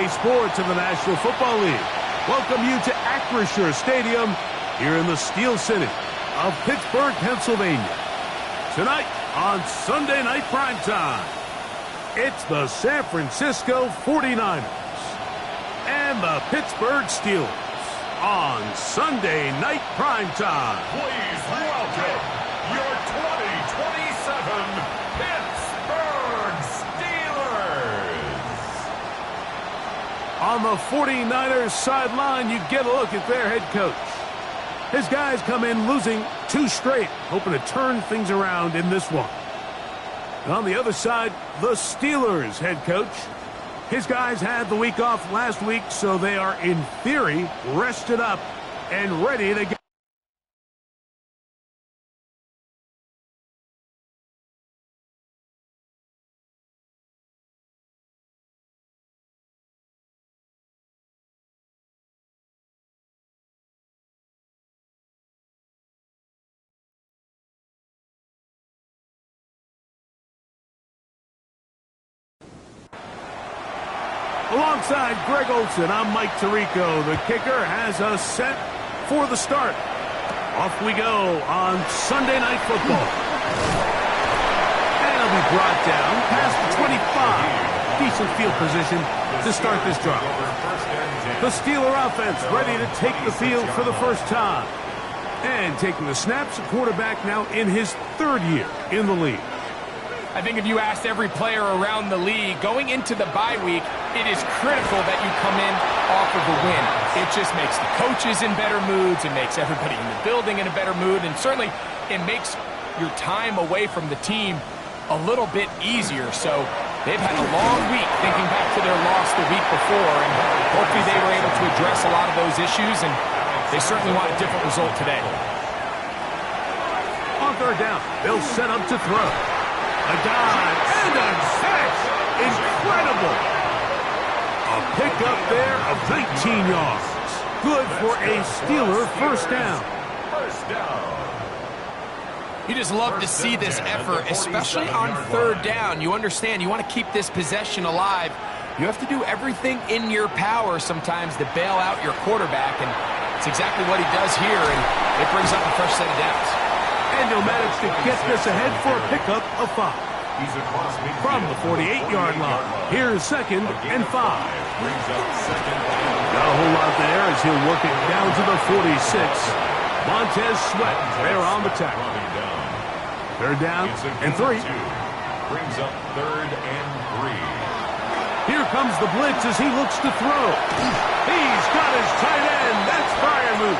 EA Sports of the National Football League welcome you to Acrisure Stadium here in the Steel City of Pittsburgh, Pennsylvania. Tonight on Sunday Night Primetime, it's the San Francisco 49ers and the Pittsburgh Steelers on Sunday Night Primetime. Please welcome your 2027 Pittsburgh Steelers. On the 49ers sideline, you get a look at their head coach. His guys come in losing 2 straight, hoping to turn things around in this one. And on the other side, the Steelers head coach. His guys had the week off last week, so they are, in theory, rested up and ready to go. Alongside Greg Olsen, I'm Mike Tirico. The kicker has us set for the start. Off we go on Sunday Night Football. And it'll be brought down past the 25. Decent field position to start this drive. The Steeler offense ready to take the field for the first time. And taking the snaps, a quarterback now in his 3rd year in the league. I think if you asked every player around the league, going into the bye week, it is critical that you come in off of a win. It just makes the coaches in better moods. It makes everybody in the building in a better mood. And certainly, it makes your time away from the team a little bit easier. So they've had a long week thinking back to their loss the week before. And hopefully they were able to address a lot of those issues. And they certainly want a different result today. On 3rd down, they'll set up to throw. A dive and a catch. Incredible. A pickup there of 19 yards. Good for a Steeler first down. You just love to see this effort, especially on 3rd down. You understand, you want to keep this possession alive. You have to do everything in your power sometimes to bail out your quarterback, and it's exactly what he does here, and it brings up a fresh set of downs. And he'll manage to get this ahead for a pickup of 5. From the 48-yard line, here's 2nd and 5. Not a whole lot there as he'll work it down to the 46. Montez Sweat there on the tackle. 3rd down and 3. Brings up 3rd and 3. Here comes the blitz as he looks to throw. He's got his tight end. That's Freiermuth.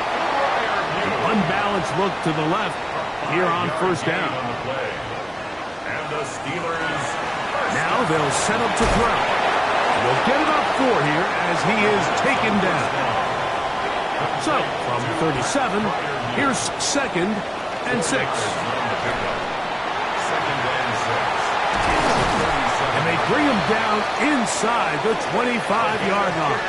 An unbalanced look to the left here on 1st down. And the Steelers now they'll set up to throw. They'll get it up 4 here as he is taken down. So, from 37, here's 2nd and 6. And they bring him down inside the 25-yard line.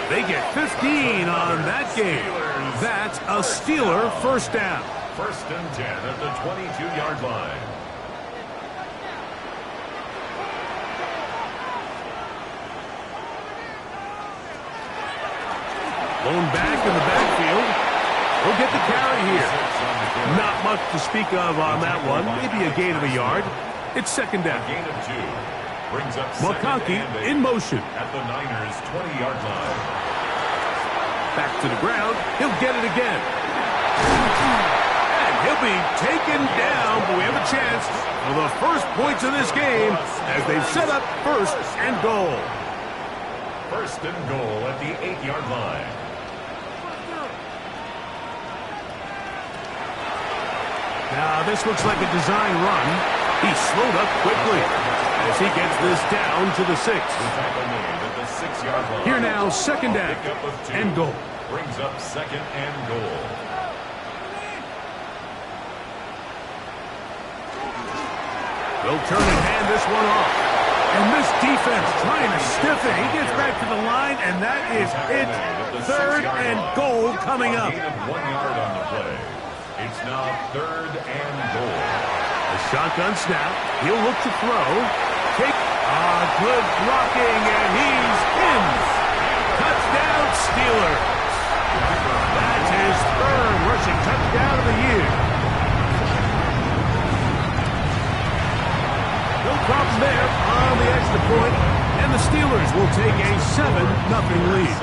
They get 15 on that game. That's a Steeler first down. 1st and 10 at the 22-yard line. Blown back in the backfield. We'll get the carry here. Not much to speak of on that one. Maybe a gain of a yard. It's 2nd down. Gain of 2. Brings up McConkey in motion. At the Niners' 20-yard line. Back to the ground. He'll get it again. And he'll be taken down, but we have a chance for the first points of this game as they've set up 1st and goal. 1st and goal at the 8-yard line. Now, this looks like a design run. He slowed up quickly as he gets this down to the 6. Here now, 2nd down and goal. Brings up 2nd and goal. They'll turn and hand this one off. And this defense trying to stiff it. He gets back to the line, and that is it. 3rd and goal coming up. Gain of 1 yard on the play. It's now 3rd and goal. A shotgun snap. He'll look to throw. Good blocking, and he's in. Touchdown, Steelers. That's his third rushing touchdown of the year. No problem there on the extra point, and the Steelers will take a 7-0 lead.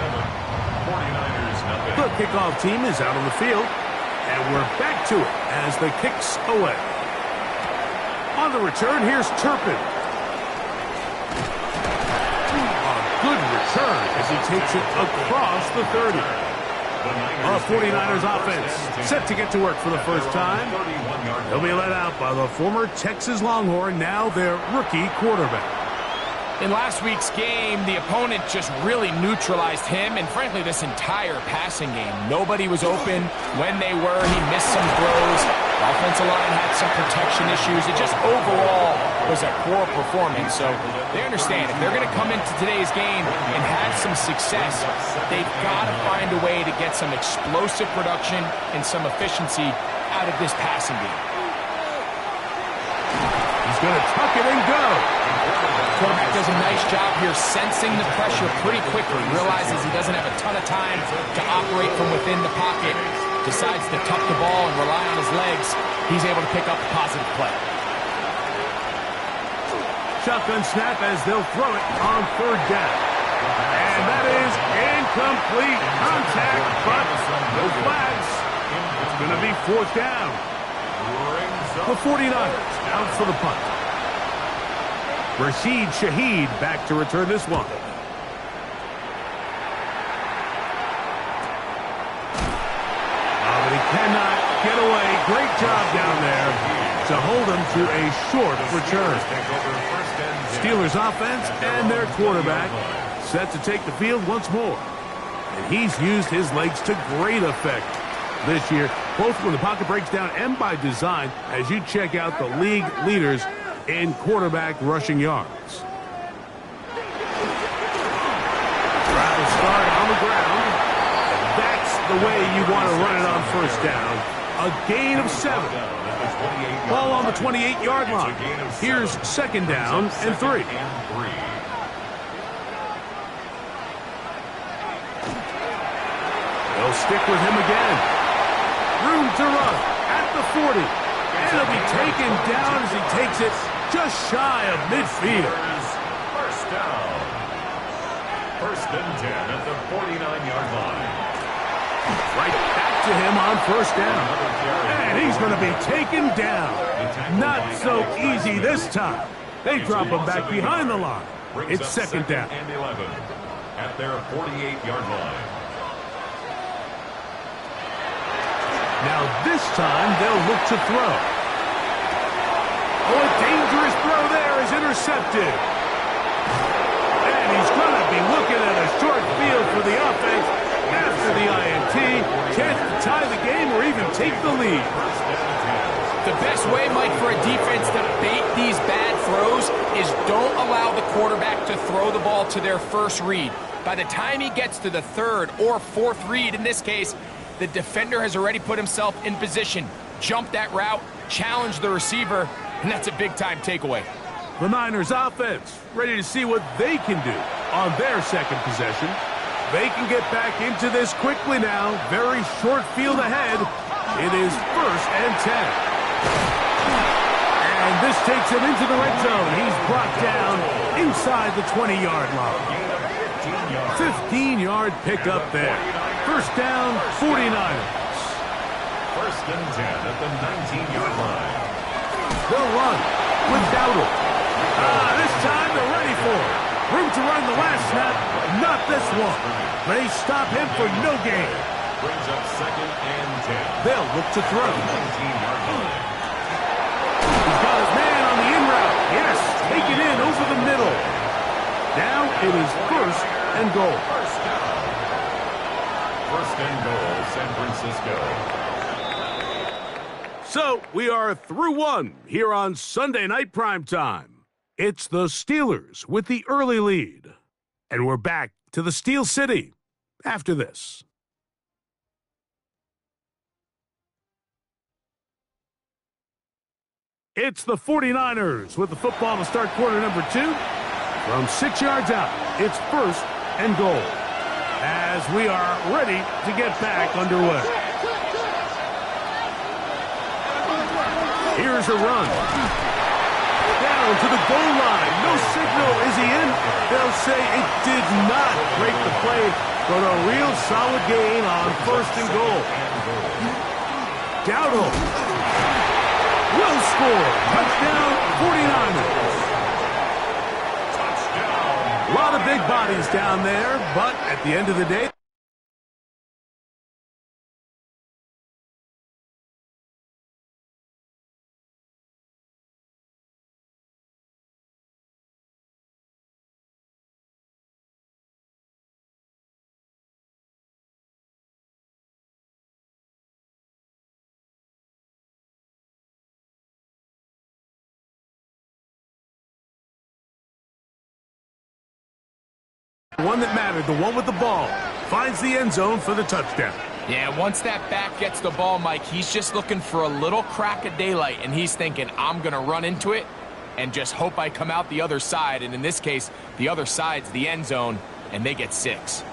The kickoff team is out on the field, and we're back to it as the kick's away. On the return, here's Turpin. Good return as he takes it across the 30. The 49ers offense set to get to work for the first time. They'll be led out by the former Texas Longhorn, now their rookie quarterback. In last week's game, the opponent just really neutralized him and, frankly, this entire passing game. Nobody was open. When they were, he missed some throws. The offensive line had some protection issues. It just overall was a poor performance. So they understand if they're going to come into today's game and have some success, they've got to find a way to get some explosive production and some efficiency out of this passing game. He's going to tuck it and go. Quarterback does a nice job here sensing the pressure pretty quickly. Realizes he doesn't have a ton of time to operate from within the pocket. Decides to tuck the ball and rely on his legs. He's able to pick up a positive play. Shotgun snap as they'll throw it on third down. And that is incomplete contact, but no flags. It's going to be fourth down. The 49ers out for the punt. Rashid Shaheed back to return this one. But he cannot get away. Great job down there to hold him to a short return. Steelers offense and their quarterback set to take the field once more. And he's used his legs to great effect this year, both when the pocket breaks down and by design, as you check out the league leaders in quarterback rushing yards. Travel start on the ground. That's the way you want to run it on first down. A gain of 7. Ball on the 28-yard line. Here's second down and 3. They'll stick with him again. Room to run at the 40. And he'll be taken down as he takes it just shy of midfield. First down. First and 10 at the 49-yard line. Right back to him on first down. And he's going to be taken down. Not so easy this time. They drop him back behind the line. It's second down. And 11 at their 48-yard line. Now this time they'll look to throw. Oh, a dangerous throw there is intercepted. And he's going to be looking at a short field for the offense after the INT. Chance to tie the game or even take the lead. The best way, Mike, for a defense to bait these bad throws is don't allow the quarterback to throw the ball to their first read. By the time he gets to the third or fourth read, in this case, the defender has already put himself in position, jump that route, challenge the receiver, and that's a big-time takeaway. The Niners offense ready to see what they can do on their second possession. They can get back into this quickly now. Very short field ahead. It is first and 10. And this takes him into the red zone. He's brought down inside the 20-yard line. 15-yard pickup there. First down, 49ers. First and 10 at the 19-yard line. They'll run with Dowdle. This time they're ready for it. Room to run the last snap, not this one. They stop him for no gain. Brings up second and 10. They'll look to throw. 19-yard line. He's got his man on the in route. Yes, take it in over the middle. Now it is first and goal. First down. First and goal, San Francisco. So we are through one here on Sunday Night Primetime. It's the Steelers with the early lead. And we're back to the Steel City after this. It's the 49ers with the football to start quarter number 2. From 6 yards out, it's first and goal. As we are ready to get back underway. Here's a run. Down to the goal line. No signal. Is he in? They'll say it did not break the play, but a real solid gain on first and goal. Dowdle will score. Touchdown, 49ers. A lot of big bodies down there, but at the end of the day, the one that mattered, the one with the ball, finds the end zone for the touchdown. Yeah, once that back gets the ball, Mike, he's just looking for a little crack of daylight, and he's thinking, I'm going to run into it and just hope I come out the other side. And in this case, the other side's the end zone, and they get 6.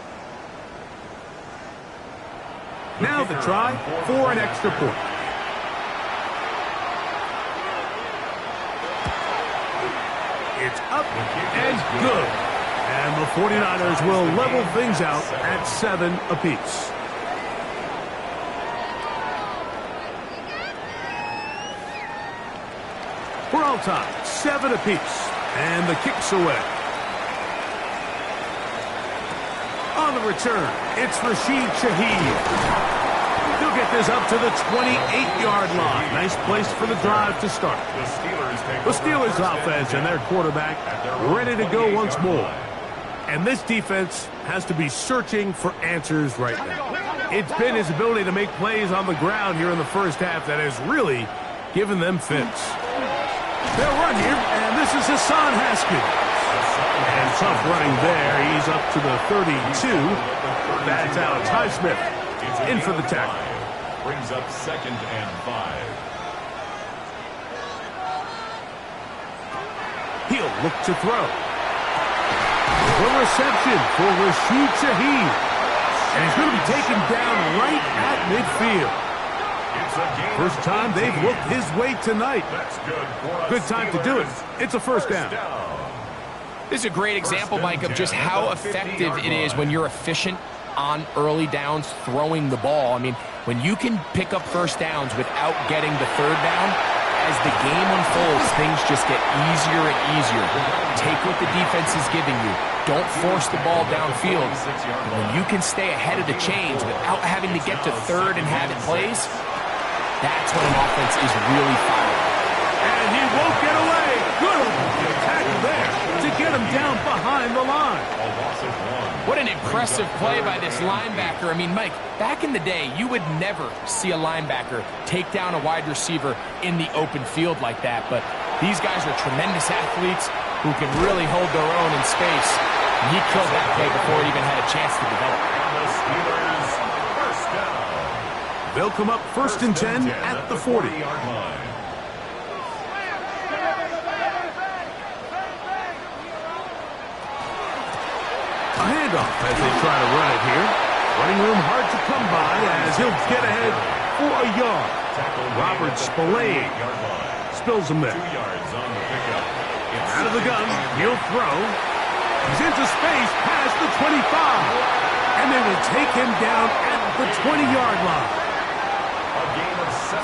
Now the try for an extra point. It's up and good. And the 49ers will level things out at 7 apiece. We're all tied, 7 apiece. And the kick's away. On the return, it's Rashid Shaheed. He'll get this up to the 28-yard line. Nice place for the drive to start. The Steelers offense and their quarterback ready to go once more. And this defense has to be searching for answers right now. It's been his ability to make plays on the ground here in the first half that has really given them fits. They'll run here, and this is Hassan Haskins. And tough running there. He's up to the 32. That's Alex Highsmith in for the tackle. Brings up 2nd and 5. He'll look to throw. The reception for Rashid Shaheed. And he's going to be taken down right at midfield. First time they've looked his way tonight. Good time to do it. It's a first down. This is a great example, Mike, of just how effective it is when you're efficient on early downs throwing the ball. I mean, when you can pick up first downs without getting the third down, as the game unfolds, things just get easier and easier. Take what the defense is giving you. Don't force the ball downfield. And when you can stay ahead of the chains without having to get to third and have it plays, that's when an offense is really firing. And he won't get away. Good tackle there to get him down behind the line. What an impressive play by this linebacker. I mean, Mike, back in the day, you would never see a linebacker take down a wide receiver in the open field like that. But these guys are tremendous athletes who can really hold their own in space. And he killed that play before it even had a chance to develop. They'll come up 1st and 10 at the 40. A handoff as they try to run it here. Running room hard to come by as he'll get ahead for a yard. Robert Spillane spills him there. Out of the gun, he'll throw. He's into space past the 25. And they will take him down at the 20-yard line.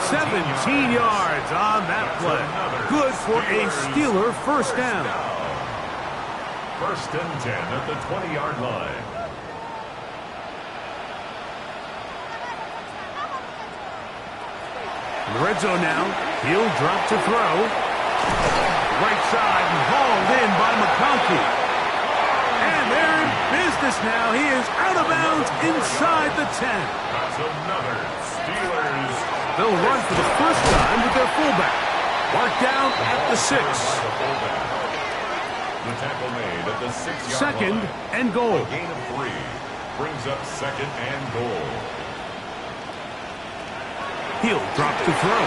17 yards on that play. Good for a Steeler first down. 1st and 10 at the 20-yard line. In the red zone now, he'll drop to throw. Right side and hauled in by McConkey. And they're in business now. He is out of bounds inside the 10. That's another Steelers. They'll run for the first time with their fullback. Marked down at the 6. The tackle made at the 6-yard Second line. and goal. A gain of 3 brings up 2nd and goal. He'll drop to throw.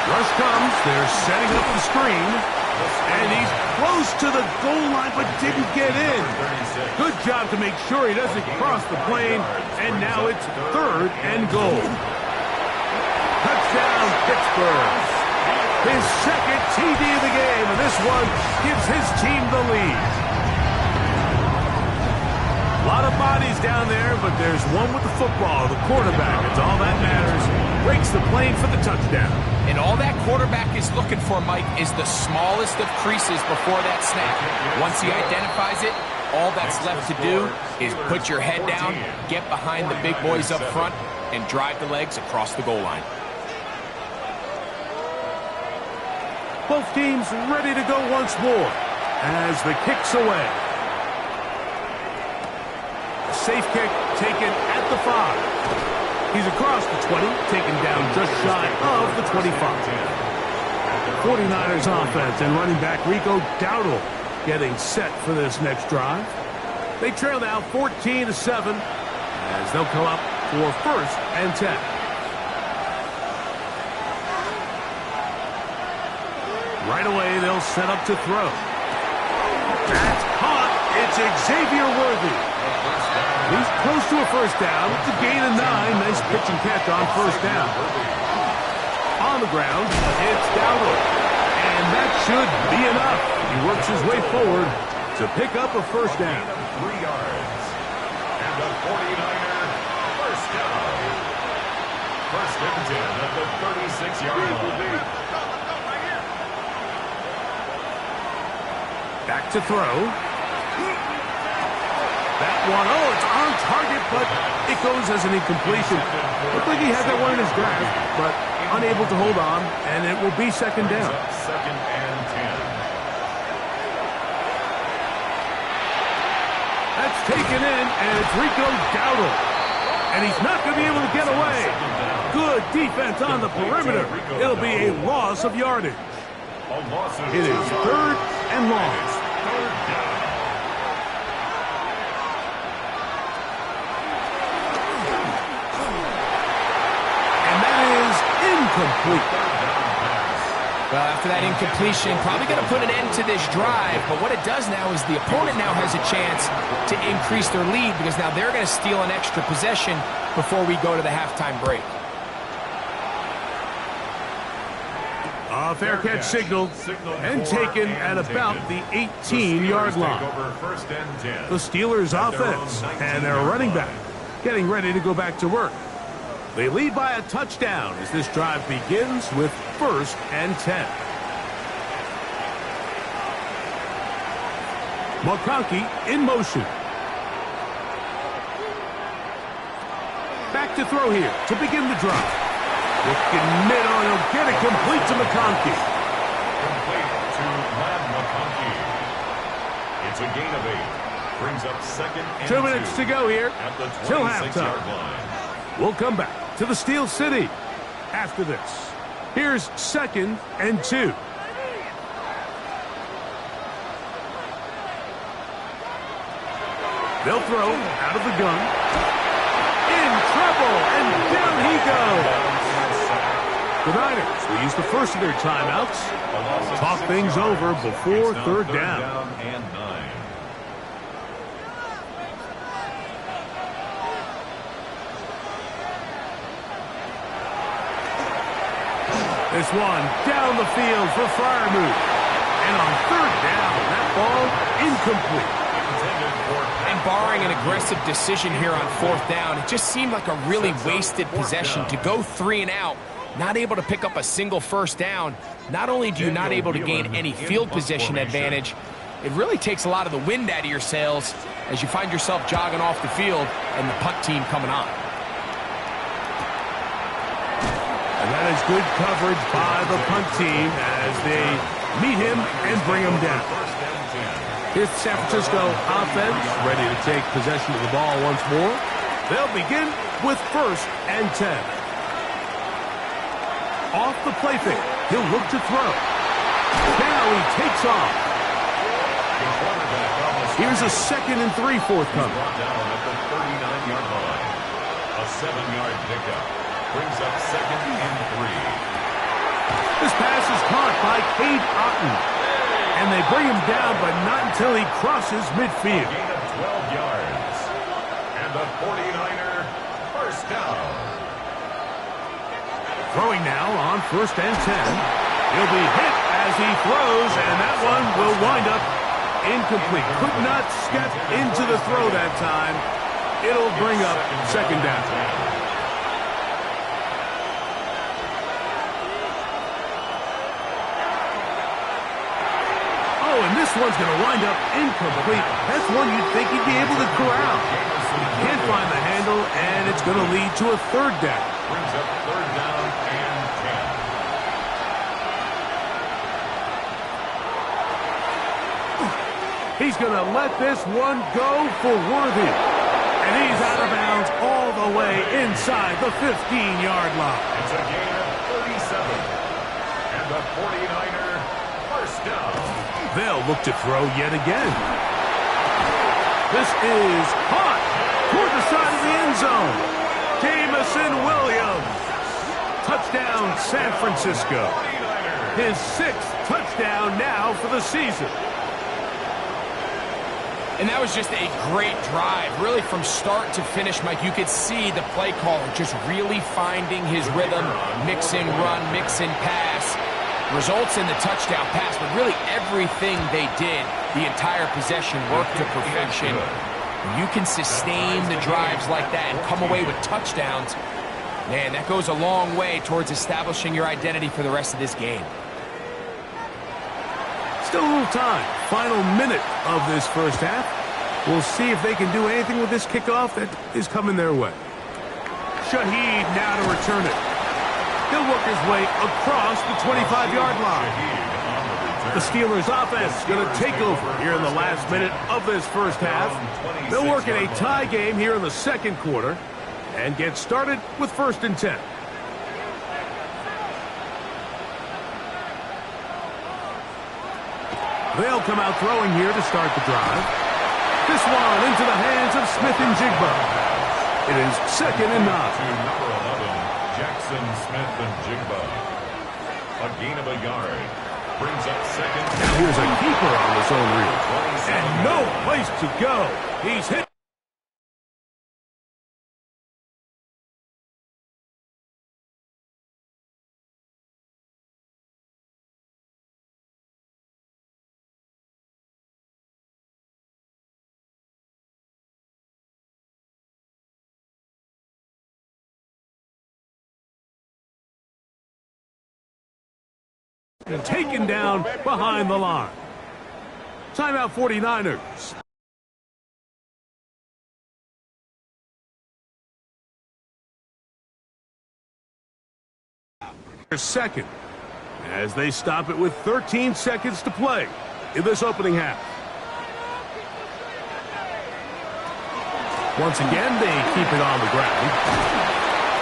Rush comes. They're setting up the screen. And he's close to the goal line, but didn't get in. Good job to make sure he doesn't cross the plane. And now it's 3rd and goal. Touchdown, Pittsburgh. His second TD of the game, and this one gives his team the lead. A lot of bodies down there, but there's one with the football, the quarterback. It's all that matters. Breaks the plane for the touchdown. And all that quarterback is looking for, Mike, is the smallest of creases before that snap. Once he identifies it, all that's left to do is put your head down, get behind the big boys up front, and drive the legs across the goal line. Both teams ready to go once more as the kick's away. A safe kick taken at the 5. He's across the 20, taken down just shy of the 25. 49ers offense and running back Rico Dowdle getting set for this next drive. They trail now 14-7 as they'll come up for 1st and 10. Right away, they'll set up to throw. That's caught. It's Xavier Worthy. He's close to a first down. It's a gain of 9. Nice pitch and catch on first down. On the ground, it's Dowdle. And that should be enough. He works his way forward to pick up a first down. 3 yards. And the 49er first down. 1st and 10 at the 36-yard line. Back to throw. That one, oh, it's on target, but it goes as an incompletion. Looked like he had that one in his grasp, but unable to hold on, and it will be 2nd down. 2nd and 10. That's taken in, and it's Rico Dowdle. And he's not going to be able to get away. Good defense on the perimeter. It'll be a loss of yardage. It is 3rd and long. And that is incomplete. Well, after that incompletion, probably going to put an end to this drive, but what it does now is the opponent now has a chance to increase their lead because now they're going to steal an extra possession before we go to the halftime break. A fair catch signaled and taken at about the 18-yard line. The Steelers offense and their running back getting ready to go back to work. They lead by a touchdown as this drive begins with 1st and 10. McConkey in motion. Back to throw here to begin the drive. Looking middle, he'll get it complete to McConkey. Complete to Ladd McConkey. It's a gain of 8. Brings up 2nd and 2 minutes to go here at the till 26-yard halftime. line. We'll come back to the Steel City after this. Here's 2nd and 2. They'll throw out of the gun. In trouble, and down he goes. The Niners will use the first of their timeouts. Talk things over before 3rd down. And 9. This one down the field for Freiermuth. And on 3rd down, that ball incomplete. And barring an aggressive decision here on 4th down, it just seemed like a really wasted possession to go 3 and out. Not able to pick up a single first down. Not only do you not able to gain any field position advantage, it really takes a lot of the wind out of your sails as you find yourself jogging off the field and the punt team coming on. And that is good coverage by the punt team as they meet him and bring him down. Here's the San Francisco offense ready to take possession of the ball once more. They'll begin with 1st and 10. Off the play fake. He'll look to throw. Now he takes off. Here's a 2nd and 3 forthcoming. Brought down at the 39-yard line. A 7-yard pickup. Brings up 2nd and 3. This pass is caught by Cade Otton. And they bring him down, but not until he crosses midfield. A gain of 12 yards. And the 49er first down. Throwing now on 1st and 10. He'll be hit as he throws, and that one will wind up incomplete. Could not step into the throw that time. It'll bring up 2nd down. Oh, and this one's going to wind up incomplete. That's one you'd think he'd be able to corral. He can't find the handle, and it's going to lead to a 3rd down. Brings up 3rd down and 10. He's going to let this one go for Worthy. And he's out of bounds all the way inside the 15-yard line. It's a gain of 37. And the 49er first down. They'll look to throw yet again. This is hot toward the side of the end zone. Jameson Williams. Touchdown, San Francisco. His 6th touchdown now for the season. And that was just a great drive. Really, from start to finish, Mike, you could see the play caller just really finding his rhythm. Mix and run, mix and pass. Results in the touchdown pass, but really everything they did, the entire possession worked to perfection. When you can sustain the drives like that and come away with touchdowns, man, that goes a long way towards establishing your identity for the rest of this game. Still a little time. Final minute of this first half. We'll see if they can do anything with this kickoff that is coming their way. Shaheed now to return it. He'll work his way across the 25-yard line. The Steelers offense going to take over here in the last minute of this first half. They'll work in a tie game here in the 2nd quarter and get started with 1st and 10. They'll come out throwing here to start the drive. This one into the hands of Smith and Jigba. It is 2nd and 9. To number 11, Jackson Smith and Jigba. A gain of a yard. Brings up 2nd. Now here's a keeper on his own read. And no place to go. He's hit. And taken down behind the line. Timeout 49ers. Second, as they stop it with 13 seconds to play in this opening half. Once again, they keep it on the ground.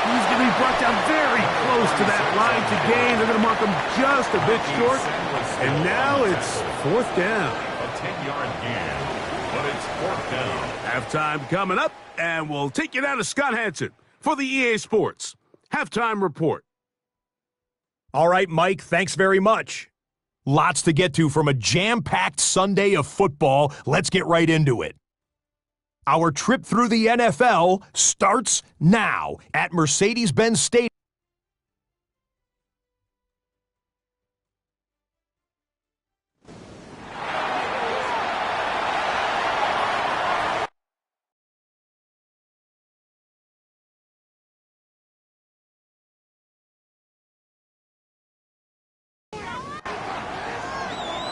He's going to be brought down very close to that line to gain. They're going to mark him just a bit short. And now it's 4th down. A 10-yard gain, but it's 4th down. Halftime coming up, and we'll take you down to Scott Hanson for the EA Sports Halftime Report. All right, Mike, thanks very much. Lots to get to from a jam-packed Sunday of football. Let's get right into it. Our trip through the NFL starts now at Mercedes-Benz Stadium.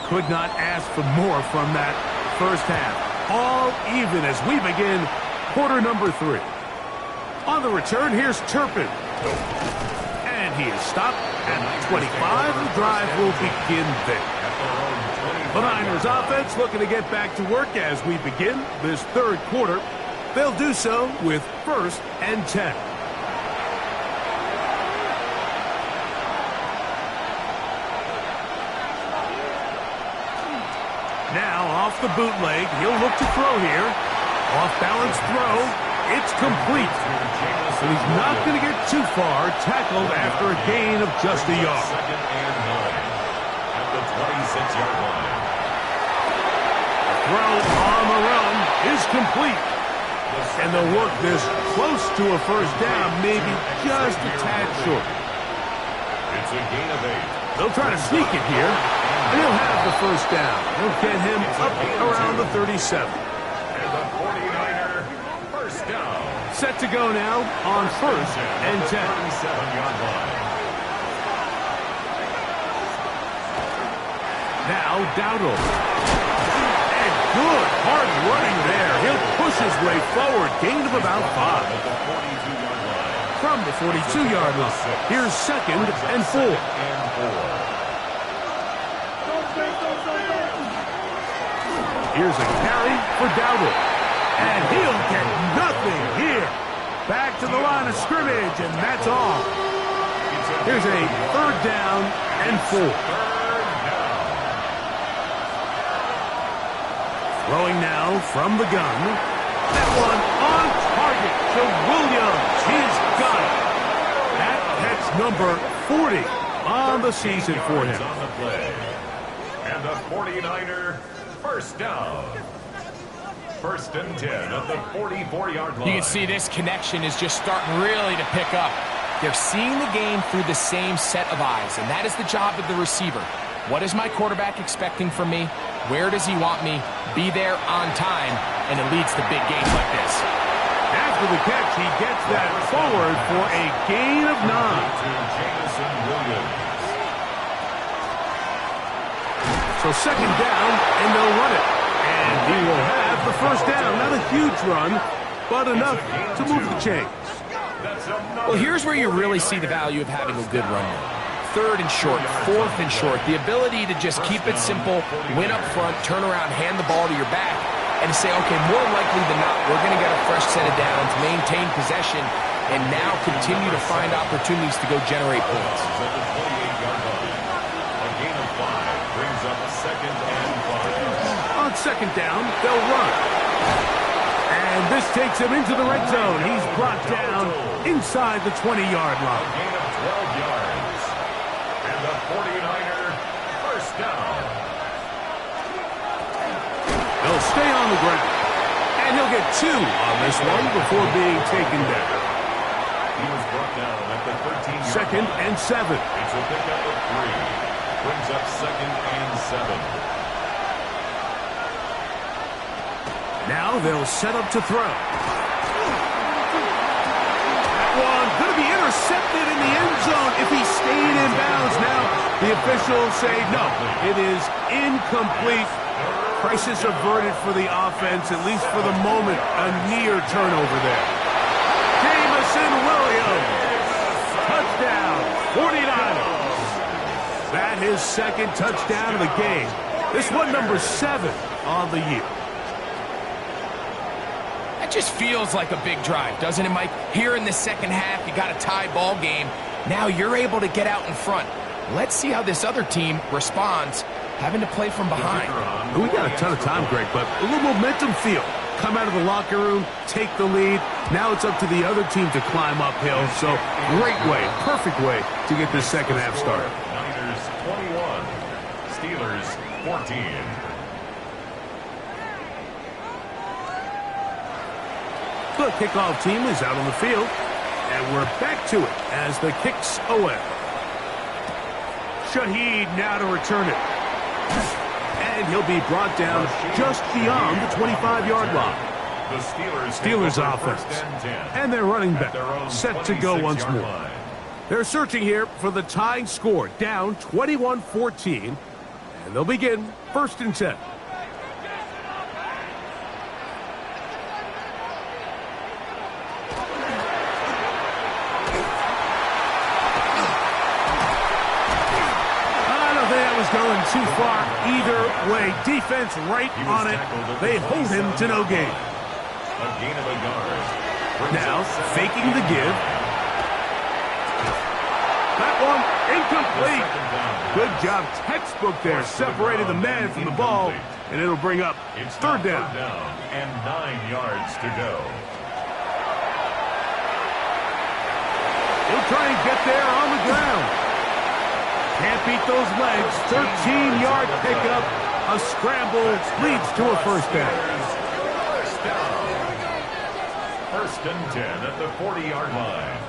Could not ask for more from that first half. All even as we begin quarter number 3. On the return, here's Turpin. And he is stopped at the 25. The drive will begin there. The Niners offense looking to get back to work as we begin this 3rd quarter. They'll do so with 1st and 10. Now off the bootleg, he'll look to throw here. Off-balance throw, it's complete. But he's not going to get too far, tackled after a gain of just a yard. 2nd and 9 at the 26-yard line. throw on the run is complete. And they'll work this close to a first down, maybe just a tad short. It's a gain of 8. They'll try to sneak it here, and he'll have the first down. They'll get him up around the 37. And the 49er, first down. Set to go now on first and 10. 37-yard line. Now Dowdle. And good hard running there. He'll push his way forward. Gain of about 5. At the 42-yard line. From the 42-yard line. Here's second and 4. Here's a carry for Dowdle. And he'll get nothing here. Back to the line of scrimmage, and that's all. Here's a third down and 4. Throwing now from the gun. That one on target to Williams. He's got it. That's number 40 on the season for him. On the play. And the 49er, first down. First and 10 at the 44-yard line. You can see this connection is just starting really to pick up. They're seeing the game through the same set of eyes, and that is the job of the receiver. What is my quarterback expecting from me? Where does he want me? Be there on time, and it leads to big games like this. After the catch, he gets that forward for a gain of 9. To Jameson Williams. So second down, and they'll run it. And he will have the first down. Not a huge run, but enough to move the chains. Well, here's where you really see the value of having a good run. Third and short, fourth and short. The ability to just keep it simple, win up front, turn around, hand the ball to your back, and say, okay, more likely than not, we're going to get a fresh set of downs, maintain possession, and now continue to find opportunities to go generate points. At the 28-yard line. A gain of 5 brings up a second and 5. On second down, they'll run. And this takes him into the red zone. He's brought down inside the 20-yard A line. gain of 12 yards. And the 49er, first down. They'll stay on the ground. And he'll get 2 on this one before being taken down. He was brought down at the 13-yard Second line. and 7. It's a pickup of 3. Brings up second and 7. Now they'll set up to throw. That one going to be intercepted in the end zone if he stayed in bounds. Now the officials say no, it is incomplete. Crisis averted for the offense, at least for the moment. A near turnover there. Jameson Williams. Touchdown, 49ers. That is second touchdown of the game. This one number 7 on the year. That just feels like a big drive, doesn't it, Mike? Here in the second half, you got a tie ball game. Now you're able to get out in front. Let's see how this other team responds, having to play from behind. We got a ton of time, Greg, but a little momentum feel. Come out of the locker room, take the lead. Now it's up to the other team to climb uphill. So great way, perfect way to get this second half started. Niners 21, Steelers 14. The kickoff team is out on the field, and we're back to it as the kick's away. Shaheed now to return it. And he'll be brought down just beyond the 25-yard line. The Steelers offense. And they're running back, set to go once more. They're searching here for the tying score, down 21-14. And they'll begin first and 10. Going too far either way. Defense right on it. They hold him to no gain. A gain of a yard. Now faking the give. That one incomplete. Good job. Textbook there. Separated the man from the ball. And it'll bring up third down. And 9 yards to go. He'll try and get there on the ground. Can't beat those legs. 13-yard pickup. A scramble leads to a first down. First down. First and 10 at the 40-yard line.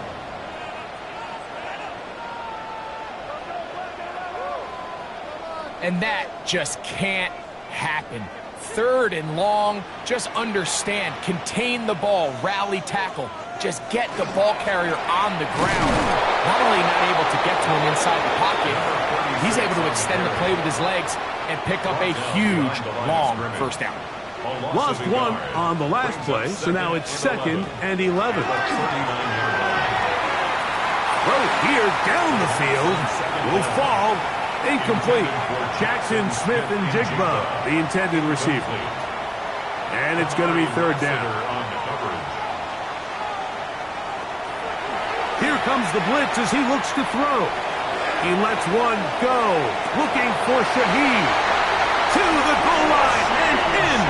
And that just can't happen. Third and long, just understand, contain the ball, rally tackle, just get the ball carrier on the ground. Not only not able to get to him inside the pocket, he's able to extend the play with his legs and pick up a huge, long first down. Lost one on the last play, so now it's 2nd and 11. Throw here down the field will fall. Incomplete. Jackson, Smith, and Jigba, the intended receiver. And it's going to be third down. Here comes the blitz as he looks to throw. He lets one go. Looking for Shaheed. To the goal line and in.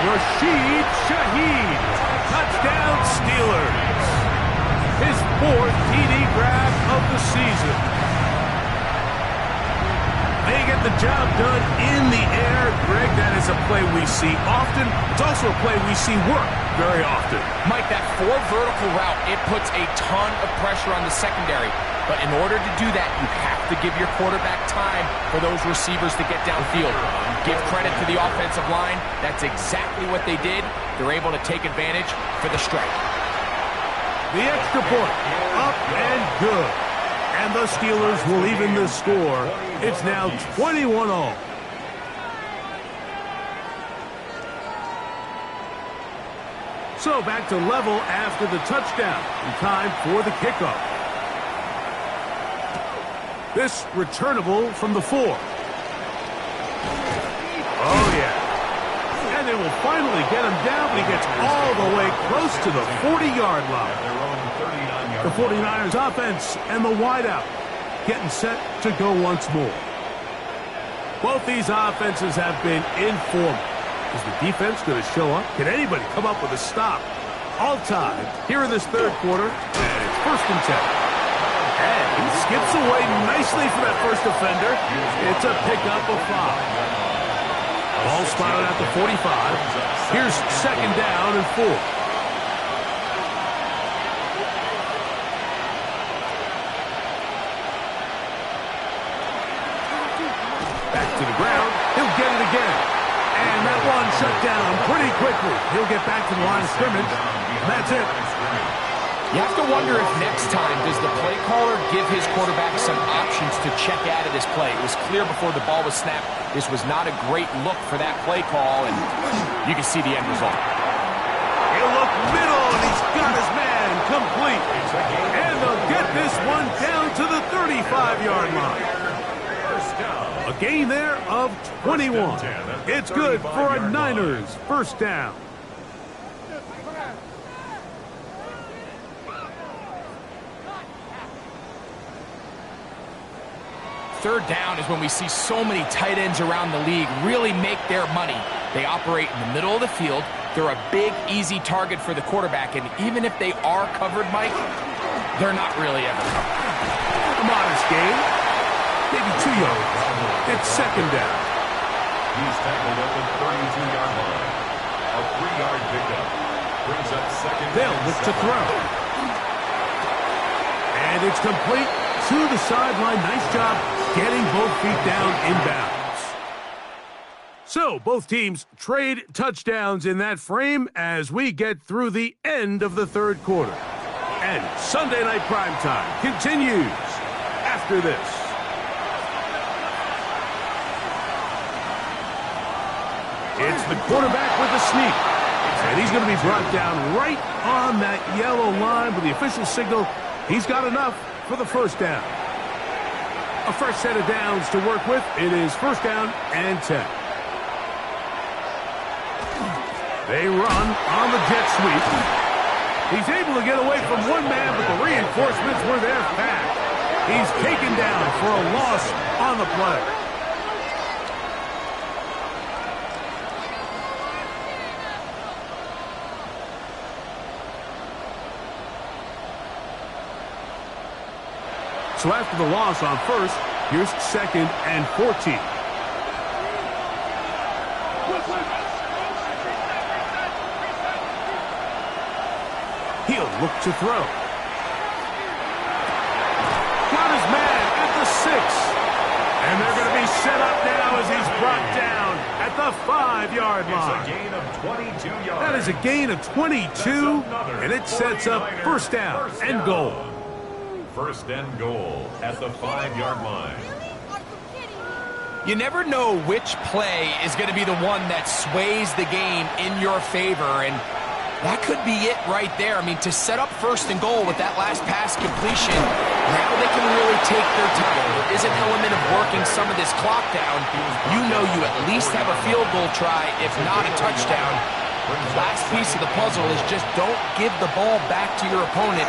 Rashid Shaheed. Touchdown Steelers. His 4th TD grab of the season. They get the job done in the air. Greg, that is a play we see often. It's also a play we see work very often. Mike, that 4 vertical route, it puts a ton of pressure on the secondary. But in order to do that, you have to give your quarterback time for those receivers to get downfield. Give credit to the offensive line. That's exactly what they did. They're able to take advantage for the strike. The extra point, up and good. And the Steelers will even the score. It's now 21-all. So back to level after the touchdown. In time for the kickoff. This returnable from the 4. Oh, yeah. And they will finally get him down, but he gets all the way close to the 40-yard line. The 49ers offense and the wideout getting set to go once more. Both these offenses have been informal. Is the defense going to show up? Can anybody come up with a stop? All tied here in this third quarter, and it's 1st and 10. And he skips away nicely for that first defender. It's a pickup of 5. Ball spotted at the 45. Here's 2nd down and 4. To the ground, he'll get it again. And that one shut down pretty quickly. He'll get back to the line of scrimmage. That's it. You have to wonder if next time, does the play caller give his quarterback some options to check out of this play? It was clear before the ball was snapped, this was not a great look for that play call, and you can see the end result. He'll look middle, and he's got his man complete. And they'll get this one down to the 35-yard line. A gain there of 21. It's good for a Niners first down. Third down is when we see so many tight ends around the league really make their money. They operate in the middle of the field. They're a big, easy target for the quarterback, and even if they are covered, Mike, they're not really ever covered. A modest gain, maybe 2 yards. It's 2nd down. He's tackled at the 32-yard line. A 3-yard pickup brings up 2nd. They'll look to throw. And it's complete to the sideline. Nice job getting both feet down inbounds. So both teams trade touchdowns in that frame as we get through the end of the third quarter. And Sunday Night Primetime continues after this. It's the quarterback with the sneak. And he's going to be brought down right on that yellow line with the official signal. He's got enough for the first down. A fresh set of downs to work with. It is 1st down and 10. They run on the jet sweep. He's able to get away from one man, but the reinforcements were there fast. He's taken down for a loss on the play. So after the loss on first, Here's 2nd and 14. He'll look to throw. Got his man at the 6. And they're going to be set up now as he's brought down at the 5-yard line. It's a gain of 22 yards. That is a gain of 22, and it sets up first down and goal. First and goal at the 5-yard line. You never know which play is going to be the one that sways the game in your favor, and that could be it right there. I mean, to set up first and goal with that last pass completion, now they can really take their time. There is an element of working some of this clock down. You know you at least have a field goal try, if not a touchdown. The last piece of the puzzle is just don't give the ball back to your opponent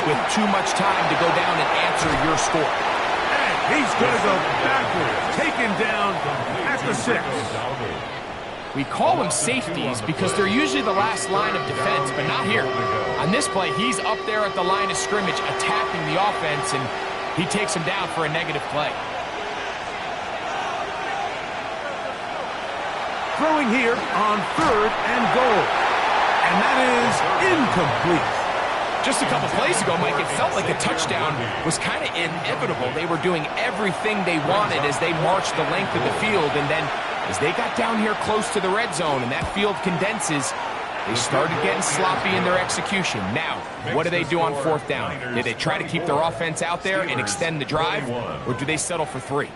with too much time to go down and answer your score. And he's going to go backwards, taken down at the 6. We call them safeties because they're usually the last line of defense, but not here. On this play, he's up there at the line of scrimmage attacking the offense, and he takes him down for a negative play. Throwing here on 3rd and goal. And that is incomplete. Just a couple plays ago, Mike, it felt like a touchdown was kind of inevitable. They were doing everything they wanted as they marched the length of the field, and then as they got down here close to the red zone and that field condenses, they started getting sloppy in their execution. Now, what do they do on 4th down? Do they try to keep their offense out there and extend the drive, or do they settle for 3?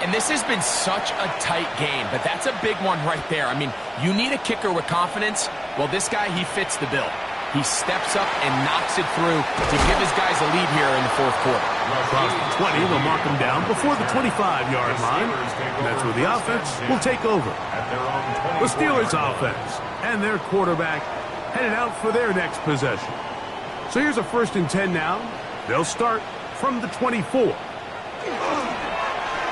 And this has been such a tight game, but that's a big one right there. I mean, you need a kicker with confidence. Well, this guy, he fits the bill. He steps up and knocks it through to give his guys a lead here in the 4th quarter. Across the 20, they'll mark him down before the 25-yard line. And that's where the offense will take over. The Steelers' offense and their quarterback headed out for their next possession. So here's a 1st and 10 now. They'll start from the 24.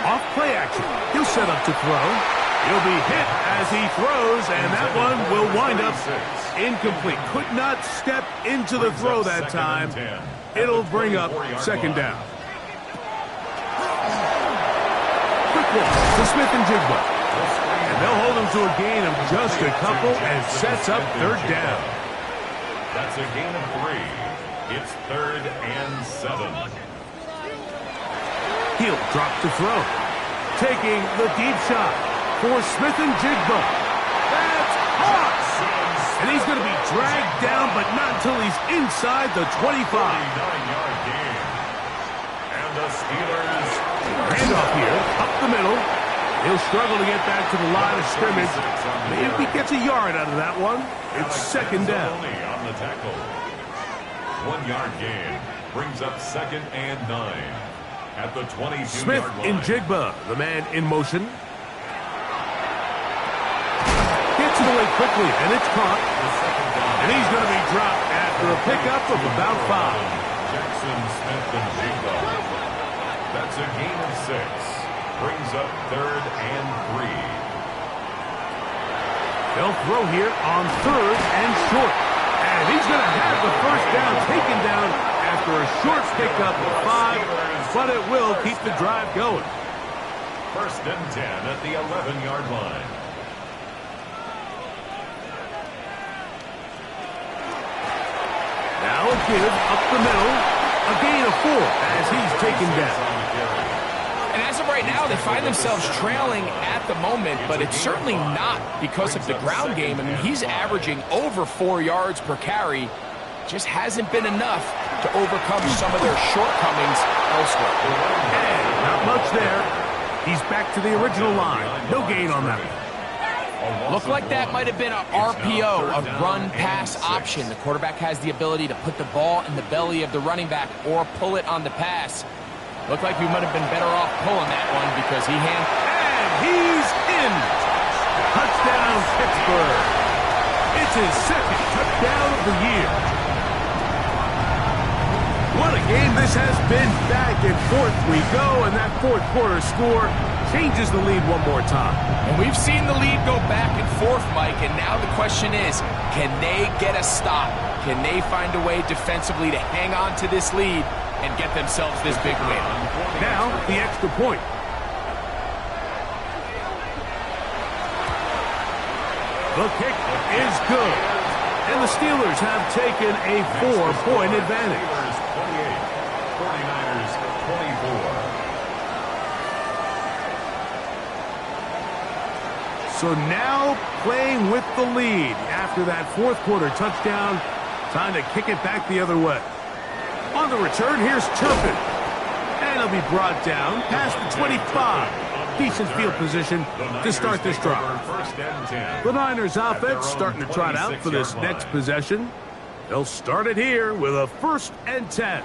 Off play action. He'll set up to throw. He'll be hit as he throws, and that one will wind up incomplete. Could not step into the throw that time. It'll bring up 2nd down. Quick one to Smith and Jigba. And they'll hold him to a gain of just a couple and sets up 3rd down. That's a gain of 3. It's 3rd and 7. He'll drop to throw. Taking the deep shot for Smith and Jigba. That's caught! And he's going to be dragged down, but not until he's inside the 25. 49-yard gain. And the Steelers... Handoff here, up the middle. He'll struggle to get back to the line of scrimmage. If he gets a yard out of that one, it's 2nd down. On the tackle. 1-yard gain brings up 2nd and 9. At the 22-yard Smith line. in Jigba, the man in motion. Gets it away quickly, and it's caught. And he's going to be dropped after a pickup of about 5. Jackson Smith and Jigba. That's a gain of 6. Brings up 3rd and 3. They'll throw here on 3rd and short. And he's going to have the 1st down taken down after a short pickup of 5. But it will keep the drive going. 1st and 10 at the 11-yard line. Now a give up the middle. A gain of 4 as he's taken down. And as of right now, they find themselves trailing at the moment, but it's certainly not because of the ground game. I mean, he's averaging over 4 yards per carry. Just hasn't been enough to overcome some of their shortcomings elsewhere. And not much there. He's back to the original line. No gain on that. Looked like that might have been an RPO, a run-pass option. The quarterback has the ability to put the ball in the belly of the running back or pull it on the pass. Looked like we might have been better off pulling that one because he And he's in. Touchdown, Pittsburgh. It's his 2nd touchdown of the year. What a game this has been. Back and forth we go, and that 4th quarter score changes the lead one more time. And we've seen the lead go back and forth, Mike, and now the question is, can they get a stop? Can they find a way defensively to hang on to this lead and get themselves this big win? Now, the extra point. The kick is good. And the Steelers have taken a 4-point advantage. 28, 49ers 24. So now playing with the lead after that fourth quarter touchdown. Time to kick it back the other way. On the return, here's Turpin. And he'll be brought down past the 25. Decent field position to start this drive. The Niners offense starting to trot out for this next possession. They'll start it here with a 1st and 10.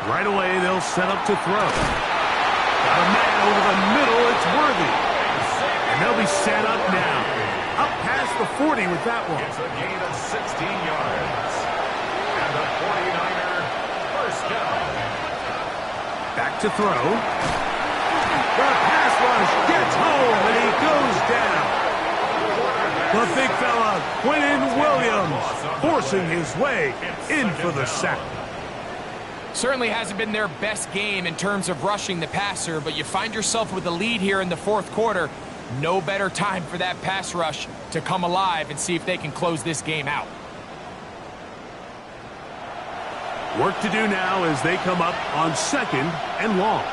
Right away, they'll set up to throw. Got a man over the middle. It's Worthy. And they'll be set up now. Up past the 40 with that one. It's a gain of 16 yards. And the 49er first down. Back to throw. The pass rush gets home, and he goes down. The big fella, Quinnen Williams, forcing his way in for the sack. Certainly hasn't been their best game in terms of rushing the passer, but you find yourself with a lead here in the fourth quarter. No better time for that pass rush to come alive and see if they can close this game out. Work to do now as they come up on 2nd and long.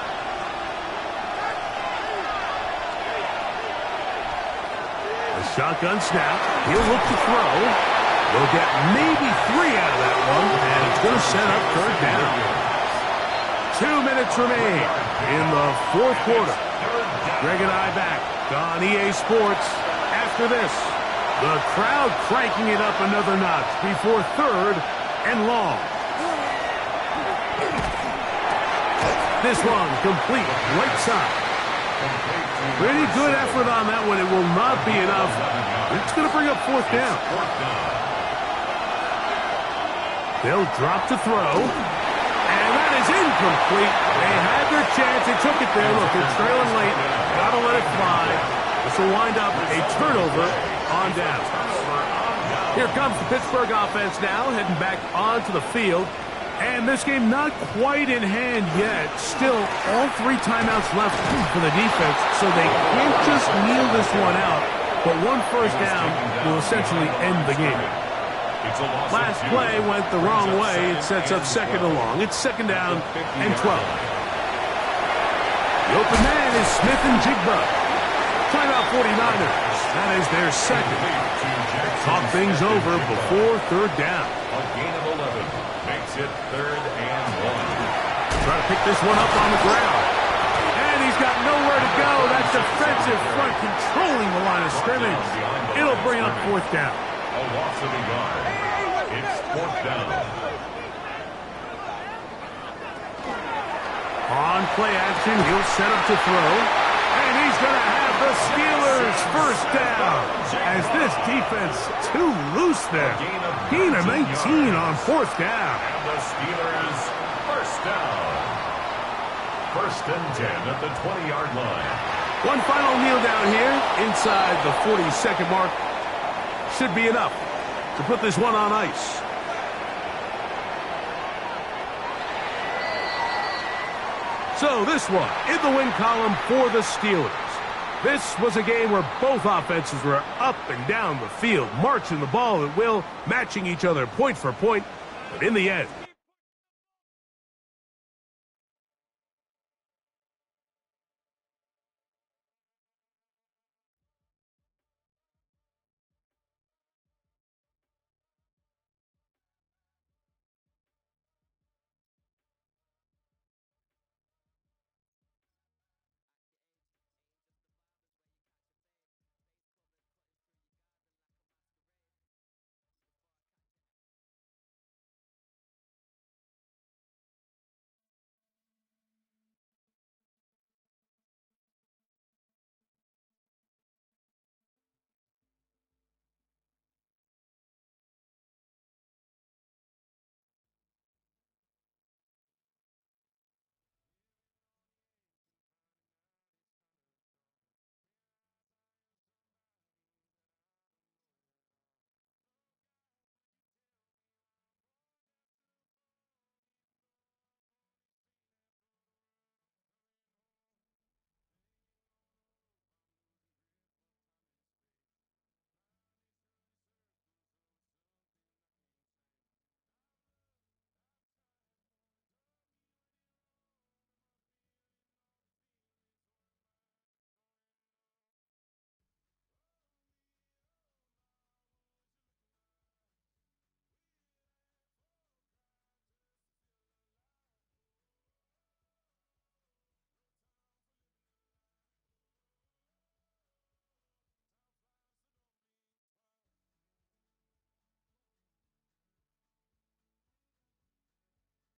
A shotgun snap. He'll look to throw. They'll get maybe 3 out of that one, and it's going to set up 3rd down. 2 minutes remain in the fourth quarter. Greg and I back on EA Sports after this. The crowd cranking it up another notch before 3rd and long. This one complete, right side. Pretty good effort on that one. It will not be enough. It's going to bring up 4th down. They'll drop to throw. And that is incomplete. They had their chance. They took it there. Look, they're trailing late. Got to let it fly. This will wind up a turnover on down. Here comes the Pittsburgh offense now, heading back onto the field. And this game not quite in hand yet. Still, all 3 timeouts left for the defense, so they can't just kneel this one out. But 1 first down will essentially end the game. Last play went the wrong way. It sets up 2nd and long. It's 2nd down and 12. The open man is Smith and Jigba. Timeout 49ers. That is their 2nd. Talk things over before 3rd down. A gain of 11 makes it 3rd and 1. Try to pick this one up on the ground. And he's got nowhere to go. That defensive front controlling the line of scrimmage. It'll bring up 4th down. A loss of a yard. It's 4th down. On play action, he'll set up to throw. And he's going to have the Steelers first down. As this defense too loose there. Gain of 19 on 4th down. And the Steelers first down. 1st and 10 at the 20-yard line. One final kneel down here inside the 40-second mark. Should be enough to put this one on ice. So this one in the win column for the Steelers. This was a game where both offenses were up and down the field, marching the ball at will, matching each other point for point. But in the end,